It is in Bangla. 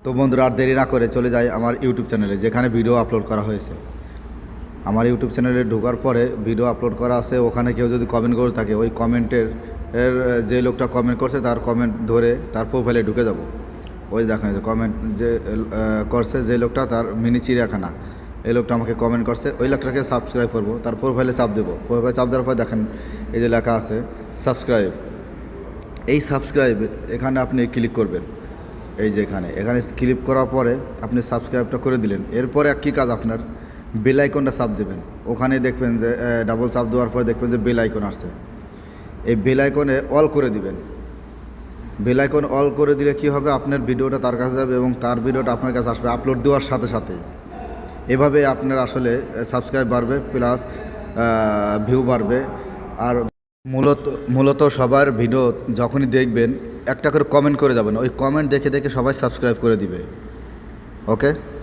তো বন্ধুরা আর দেরি না করে চলে যাই আমার ইউটিউব চ্যানেলে, যেখানে ভিডিও আপলোড করা হয়েছে। আমার ইউটিউব চ্যানেলে ঢোকার পরে ভিডিও আপলোড করা আছে, ওখানে কেউ যদি কমেন্ট করে থাকে, ওই কমেন্টের যে লোকটা কমেন্ট করছে তার কমেন্ট ধরে তার প্রোফাইলে ঢুকে যাব। ওই দেখেন যে কমেন্ট যে করছে যে লোকটা, তার মিনি চিড়িয়াখানা, এই লোকটা আমাকে কমেন্ট করছে, ওই লোকটাকে সাবস্ক্রাইব করবো, তার প্রোফাইলে চাপ দেবো। প্রোফাইলে চাপ দেওয়ার পর দেখেন এই যে লেখা আছে সাবস্ক্রাইব। এই সাবস্ক্রাইব এখানে আপনি ক্লিক করবেন। এই যে এখানে ক্লিক করার পরে আপনি সাবস্ক্রাইবটা করে দিলেন। এরপরে কী কাজ, আপনার বেল আইকনটা চাপ দেবেন। ওখানে দেখবেন যে ডাবল চাপ দেওয়ার পরে দেখবেন যে বেল আইকন আসছে। এই বেল আইকনে অল করে দিবেন। বেল আইকন অল করে দিলে কী হবে, আপনার ভিডিওটা তার কাছে যাবে এবং তার ভিডিওটা আপনার কাছে আসবে আপলোড দেওয়ার সাথে সাথে। এভাবে আপনার আসলে সাবস্ক্রাইব বাড়বে, প্লাস ভিউ বাড়বে। আর মূলত সবার ভিডিও যখনই দেখবেন একটা করে কমেন্ট করে যাবেন, ওই কমেন্ট দেখে দেখে সবাই সাবস্ক্রাইব করে দিবে। ওকে।